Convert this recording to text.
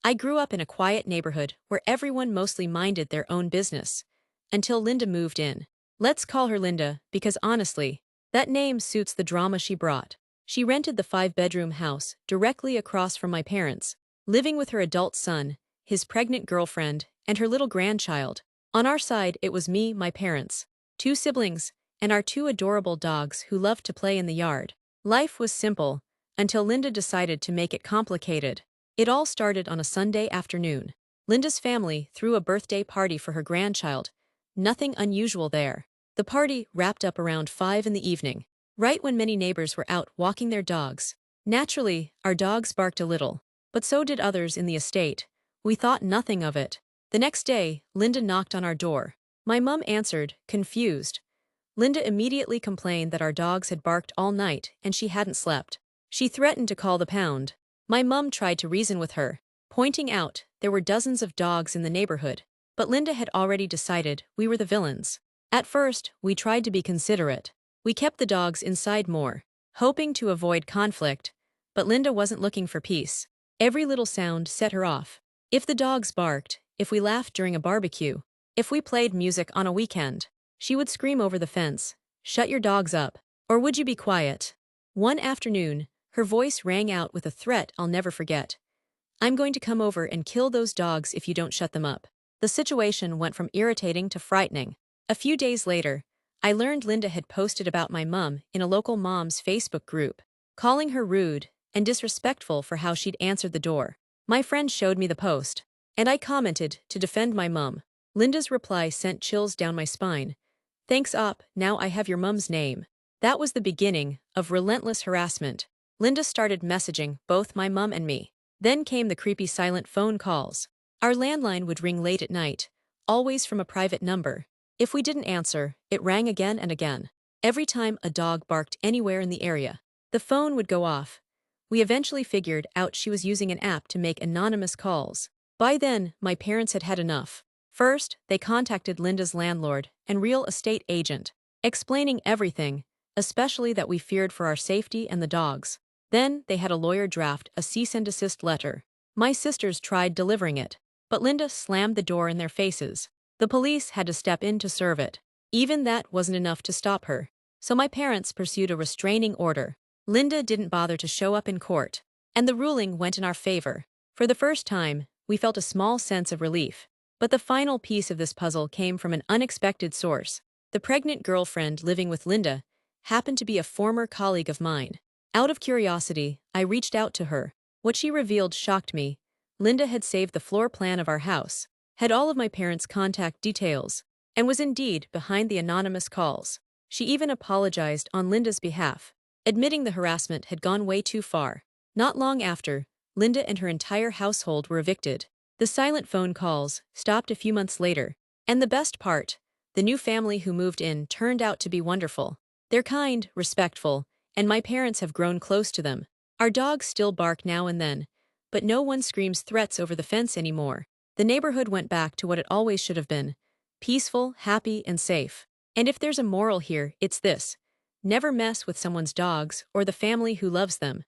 I grew up in a quiet neighborhood where everyone mostly minded their own business. Until Linda moved in. Let's call her Linda because honestly, that name suits the drama she brought. She rented the 5-bedroom house directly across from my parents, living with her adult son, his pregnant girlfriend, and her little grandchild. On our side, it was me, my parents, 2 siblings, and our 2 adorable dogs who loved to play in the yard. Life was simple, until Linda decided to make it complicated. It all started on a Sunday afternoon. Linda's family threw a birthday party for her grandchild. Nothing unusual there. The party wrapped up around 5 in the evening, right when many neighbors were out walking their dogs. Naturally, our dogs barked a little, but so did others in the estate. We thought nothing of it. The next day, Linda knocked on our door. My mum answered, confused. Linda immediately complained that our dogs had barked all night and she hadn't slept. She threatened to call the pound. My mum tried to reason with her, pointing out there were dozens of dogs in the neighborhood, but Linda had already decided we were the villains. At first, we tried to be considerate. We kept the dogs inside more, hoping to avoid conflict, but Linda wasn't looking for peace. Every little sound set her off. If the dogs barked, if we laughed during a barbecue, if we played music on a weekend, she would scream over the fence, "Shut your dogs up, or would you be quiet?" One afternoon, her voice rang out with a threat I'll never forget. "I'm going to come over and kill those dogs if you don't shut them up." The situation went from irritating to frightening. A few days later, I learned Linda had posted about my mum in a local mom's Facebook group, calling her rude and disrespectful for how she'd answered the door. My friend showed me the post, and I commented to defend my mum. Linda's reply sent chills down my spine. "Thanks op, now I have your mum's name." That was the beginning of relentless harassment. Linda started messaging both my mum and me. Then came the creepy silent phone calls. Our landline would ring late at night, always from a private number. If we didn't answer, it rang again and again. Every time a dog barked anywhere in the area, the phone would go off. We eventually figured out she was using an app to make anonymous calls. By then, my parents had had enough. First, they contacted Linda's landlord and real estate agent, explaining everything, especially that we feared for our safety and the dogs. Then, they had a lawyer draft a cease and desist letter. My sisters tried delivering it, but Linda slammed the door in their faces. The police had to step in to serve it. Even that wasn't enough to stop her. So my parents pursued a restraining order. Linda didn't bother to show up in court, and the ruling went in our favor. For the first time, we felt a small sense of relief. But the final piece of this puzzle came from an unexpected source. The pregnant girlfriend living with Linda happened to be a former colleague of mine. Out of curiosity, I reached out to her. What she revealed shocked me. Linda had saved the floor plan of our house, had all of my parents' contact details, and was indeed behind the anonymous calls. She even apologized on Linda's behalf, admitting the harassment had gone way too far. Not long after, Linda and her entire household were evicted. The silent phone calls stopped a few months later, and the best part, the new family who moved in turned out to be wonderful. They're kind, respectful, and my parents have grown close to them. Our dogs still bark now and then, but no one screams threats over the fence anymore. The neighborhood went back to what it always should have been: peaceful, happy, and safe. And if there's a moral here, it's this: never mess with someone's dogs or the family who loves them.